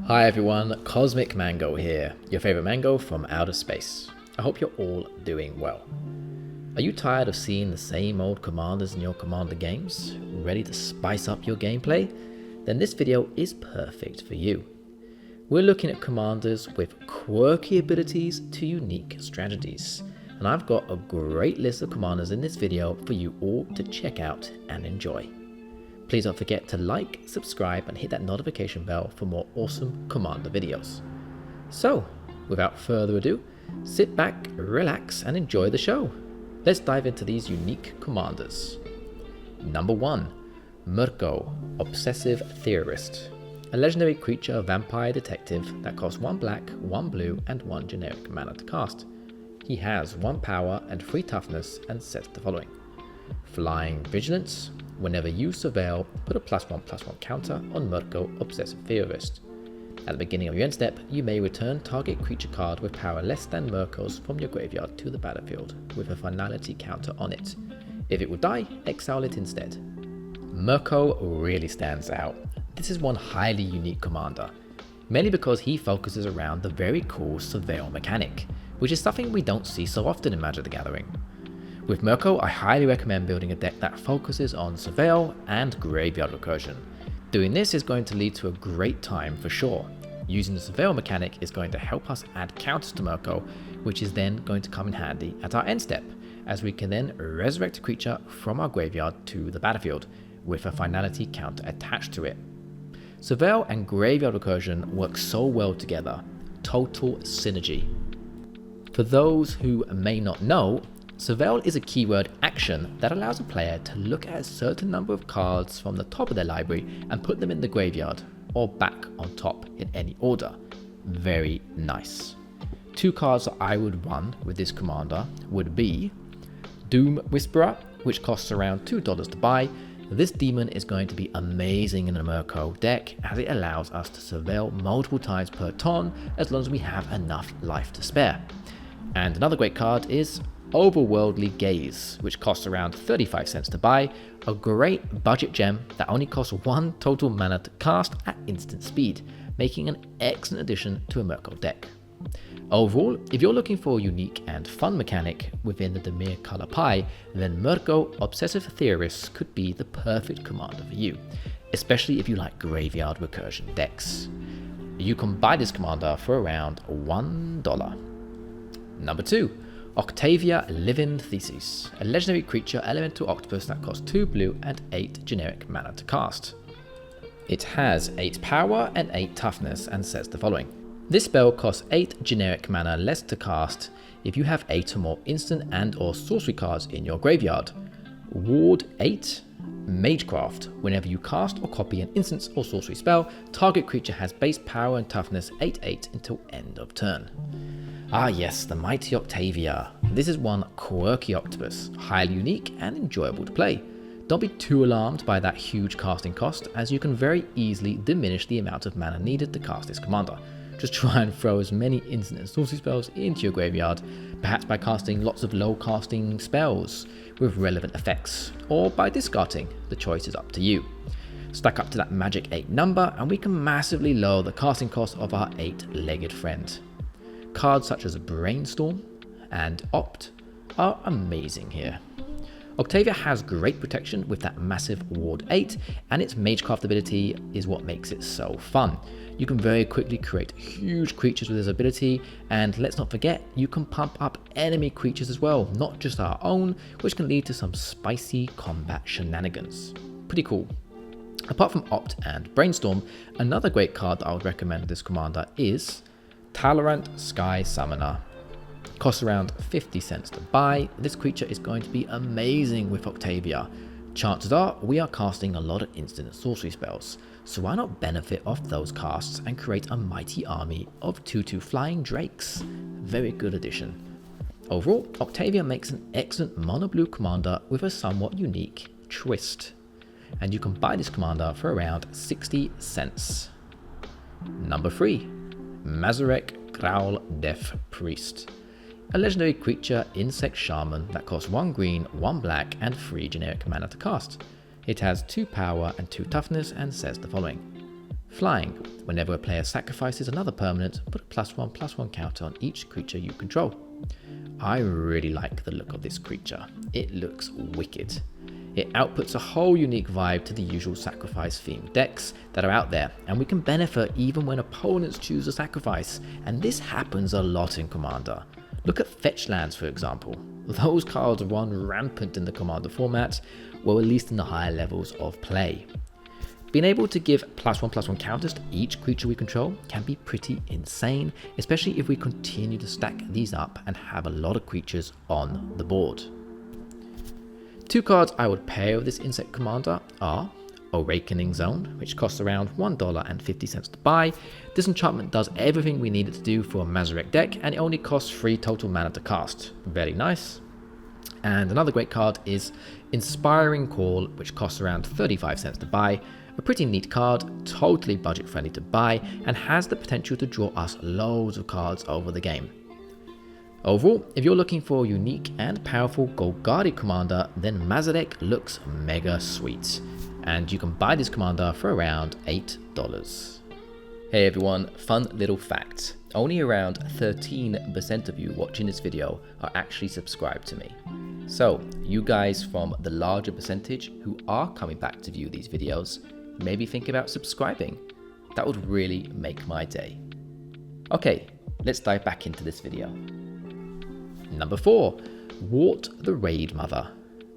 Hi everyone, Cosmic Mango here, your favorite mango from outer space. I hope you're all doing well. Are you tired of seeing the same old commanders in your commander games? Ready to spice up your gameplay? Then this video is perfect for you. We're looking at commanders with quirky abilities to unique strategies. And I've got a great list of commanders in this video for you all to check out and enjoy. Please don't forget to like, subscribe and hit that notification bell for more awesome commander videos. So, without further ado, sit back, relax and enjoy the show. Let's dive into these unique commanders. Number 1. Mirko, Obsessive Theorist. A legendary creature vampire detective that costs 1 black, 1 blue and 1 generic mana to cast. He has 1 power and 3 toughness and sets the following. Flying Vigilance. Whenever you surveil, put a +1/+1 counter on Mirko, Obsessive Theorist. At the beginning of your end step, you may return target creature card with power less than Mirko's from your graveyard to the battlefield, with a finality counter on it. If it would die, exile it instead. Merco really stands out. This is one highly unique commander, mainly because he focuses around the very cool surveil mechanic, which is something we don't see so often in Magic the Gathering. With Merco, I highly recommend building a deck that focuses on surveil and graveyard recursion. Doing this is going to lead to a great time for sure. Using the surveil mechanic is going to help us add counters to Merco, which is then going to come in handy at our end step, as we can then resurrect a creature from our graveyard to the battlefield, with a finality counter attached to it. Surveil and graveyard recursion work so well together. Total synergy. For those who may not know, surveil is a keyword action that allows a player to look at a certain number of cards from the top of their library and put them in the graveyard, or back on top in any order. Very nice. 2 cards that I would run with this commander would be Doom Whisperer, which costs around $2 to buy. This demon is going to be amazing in a Merco deck as it allows us to surveil multiple times per turn as long as we have enough life to spare. And another great card is Overworldly Gaze, which costs around 35 cents to buy, a great budget gem that only costs 1 total mana to cast at instant speed, making an excellent addition to a Merco deck. Overall, if you're looking for a unique and fun mechanic within the Dimir color pie, then Mirko Obsessive Theorist could be the perfect commander for you, especially if you like graveyard recursion decks. You can buy this commander for around $1. Number 2. Octavia Living Thesis, a legendary creature elemental octopus that costs 2 blue and 8 generic mana to cast. It has 8 power and 8 toughness and says the following. This spell costs 8 generic mana less to cast if you have 8 or more instant and or sorcery cards in your graveyard. Ward 8, Magecraft. Whenever you cast or copy an instant or sorcery spell, target creature has base power and toughness 8/8 until end of turn. Ah yes, the mighty Octavia. This is one quirky octopus, highly unique and enjoyable to play. Don't be too alarmed by that huge casting cost, as you can very easily diminish the amount of mana needed to cast this commander. Just try and throw as many instant and sorcery spells into your graveyard, perhaps by casting lots of low casting spells with relevant effects, or by discarding. The choice is up to you. Stack up to that magic 8 number and we can massively lower the casting cost of our 8-legged friend. Cards such as Brainstorm and Opt are amazing here. Octavia has great protection with that massive Ward 8, and its Magecraft ability is what makes it so fun. You can very quickly create huge creatures with this ability, and let's not forget, you can pump up enemy creatures as well, not just our own, which can lead to some spicy combat shenanigans. Pretty cool. Apart from Opt and Brainstorm, another great card that I would recommend this commander is Tolerant Sky Summoner. Costs around 50 cents to buy. This creature is going to be amazing with Octavia. Chances are we are casting a lot of instant and sorcery spells, so why not benefit off those casts and create a mighty army of 2/2 flying drakes? Very good addition. Overall, Octavia makes an excellent mono blue commander with a somewhat unique twist, and you can buy this commander for around 60 cents. Number 3. Mazirek Kraul Death Priest. A legendary creature insect shaman that costs 1 green, 1 black and 3 generic mana to cast. It has 2 power and 2 toughness and says the following. Flying. Whenever a player sacrifices another permanent, put a +1/+1 counter on each creature you control. I really like the look of this creature. It looks wicked. It outputs a whole unique vibe to the usual sacrifice themed decks that are out there, and we can benefit even when opponents choose a sacrifice, and this happens a lot in Commander. Look at fetch lands, for example. Those cards run rampant in the Commander format, well, at least in the higher levels of play. Being able to give +1/+1 counters to each creature we control can be pretty insane, especially if we continue to stack these up and have a lot of creatures on the board. Two cards I would pair with this insect commander are Awakening Zone, which costs around $1.50 to buy. This enchantment does everything we need it to do for a Mazirek deck, and it only costs 3 total mana to cast. Very nice. And another great card is Inspiring Call, which costs around 35 cents to buy. A pretty neat card, totally budget friendly to buy, and has the potential to draw us loads of cards over the game. Overall, if you're looking for a unique and powerful Golgari commander, then Mazirek looks mega sweet, and you can buy this commander for around $8. Hey everyone, fun little fact. Only around 13% of you watching this video are actually subscribed to me. So, you guys from the larger percentage who are coming back to view these videos, maybe think about subscribing. That would really make my day. Okay, let's dive back into this video. Number 4, Wort the Raidmother.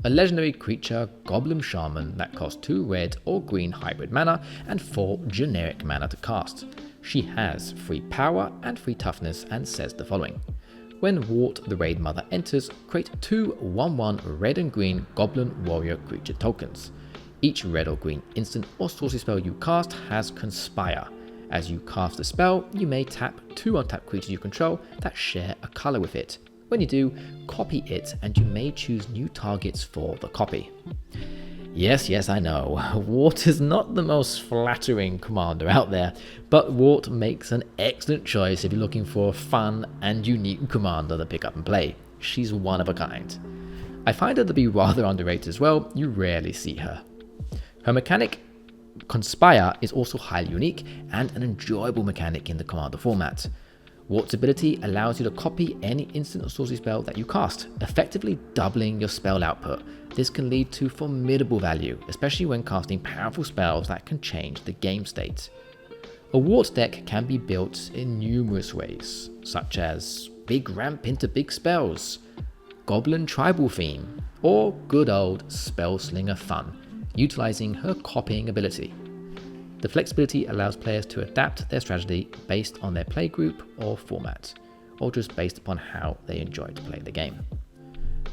A legendary creature goblin shaman that costs 2 red or green hybrid mana and 4 generic mana to cast. She has 3 power and 3 toughness and says the following. When Wort the Raidmother enters, create 2 1/1 red and green goblin warrior creature tokens. Each red or green instant or sorcery spell you cast has Conspire. As you cast the spell, you may tap 2 untapped creatures you control that share a color with it. When you do, copy it and you may choose new targets for the copy. Yes, I know, Wort is not the most flattering commander out there, but Wort makes an excellent choice if you're looking for a fun and unique commander to pick up and play. She's one of a kind. I find her to be rather underrated as well, you rarely see her. Her mechanic, Conspire, is also highly unique and an enjoyable mechanic in the commander format. Wort's ability allows you to copy any instant or sorcery spell that you cast, effectively doubling your spell output. This can lead to formidable value, especially when casting powerful spells that can change the game state. A Wort deck can be built in numerous ways, such as big ramp into big spells, goblin tribal theme, or good old spellslinger fun, utilizing her copying ability. The flexibility allows players to adapt their strategy based on their playgroup or format, or just based upon how they enjoy to play the game.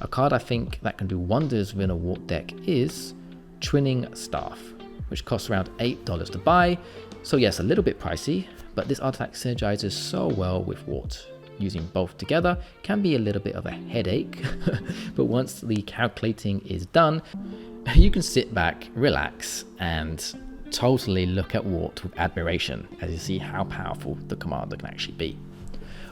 A card I think that can do wonders within a Wort deck is Twinning Staff, which costs around $8 to buy, so yes, a little bit pricey, but this artifact synergizes so well with Wort. Using both together can be a little bit of a headache, but once the calculating is done, you can sit back, relax, and totally look at Wort with admiration as you see how powerful the commander can actually be.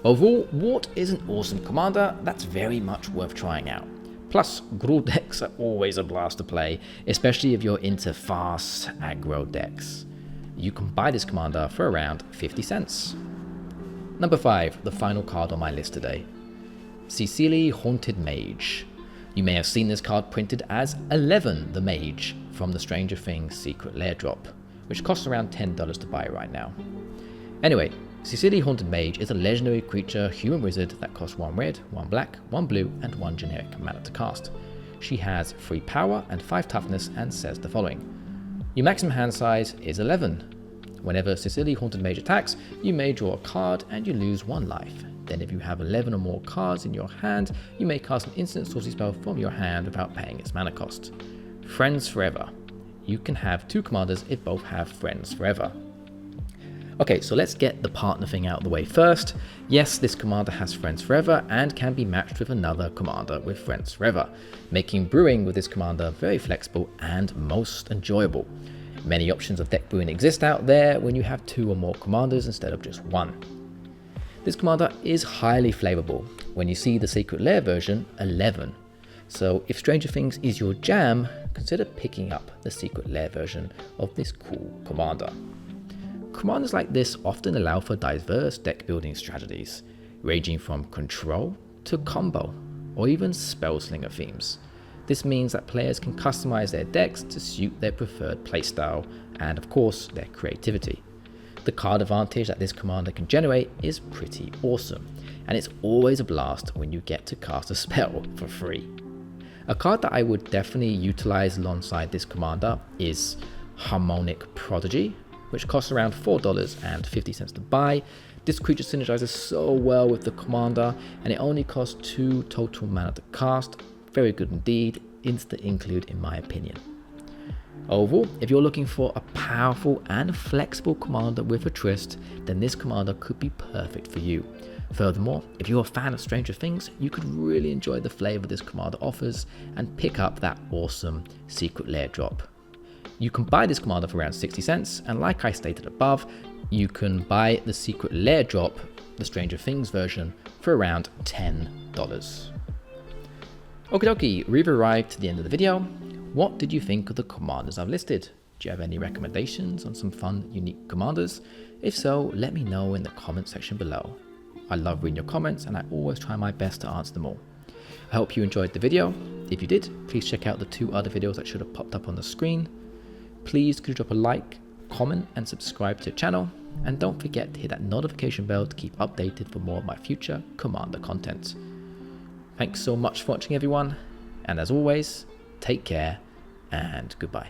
Overall, Wort is an awesome commander that's very much worth trying out. Plus, Gruul decks are always a blast to play, especially if you're into fast aggro decks. You can buy this commander for around 50 cents. Number 5, the final card on my list today. Cecily Haunted Mage. You may have seen this card printed as 11 the Mage from the Stranger Things Secret Lair drop, which costs around $10 to buy right now. Anyway, Cecily Haunted Mage is a legendary creature human wizard that costs 1 red, 1 black, 1 blue, and 1 generic mana to cast. She has 3 power and 5 toughness and says the following. Your maximum hand size is 11. Whenever Cecily Haunted Mage attacks, you may draw a card and you lose 1 life. Then if you have 11 or more cards in your hand, you may cast an instant sorcery spell from your hand without paying its mana cost. Friends Forever. You can have 2 commanders if both have Friends Forever. Okay, so let's get the partner thing out of the way first. Yes, this commander has Friends Forever and can be matched with another commander with Friends Forever, making brewing with this commander very flexible and most enjoyable. Many options of deck brewing exist out there when you have 2 or more commanders instead of just 1. This commander is highly flavorable. When you see the Secret Lair version, 11. So if Stranger Things is your jam, consider picking up the Secret Lair version of this cool commander. Commanders like this often allow for diverse deck building strategies, ranging from control to combo, or even spellslinger themes. This means that players can customize their decks to suit their preferred playstyle and, of course, their creativity. The card advantage that this commander can generate is pretty awesome, and it's always a blast when you get to cast a spell for free. A card that I would definitely utilize alongside this commander is Harmonic Prodigy, which costs around $4.50 to buy. This creature synergizes so well with the commander, and it only costs 2 total mana to cast. Very good indeed, instant include in my opinion. Overall, if you're looking for a powerful and flexible commander with a twist, then this commander could be perfect for you. Furthermore, if you're a fan of Stranger Things, you could really enjoy the flavor this commander offers and pick up that awesome secret lair drop. You can buy this commander for around 60 cents, and like I stated above, you can buy the secret lair drop, the Stranger Things version, for around $10. Okie dokie, we've arrived to the end of the video. What did you think of the commanders I've listed? Do you have any recommendations on some fun, unique commanders? If so, let me know in the comment section below. I love reading your comments and I always try my best to answer them all. I hope you enjoyed the video. If you did, please check out the 2 other videos that should have popped up on the screen. Please could you drop a like, comment and subscribe to the channel, and don't forget to hit that notification bell to keep updated for more of my future commander content. Thanks so much for watching everyone, and as always, take care and goodbye.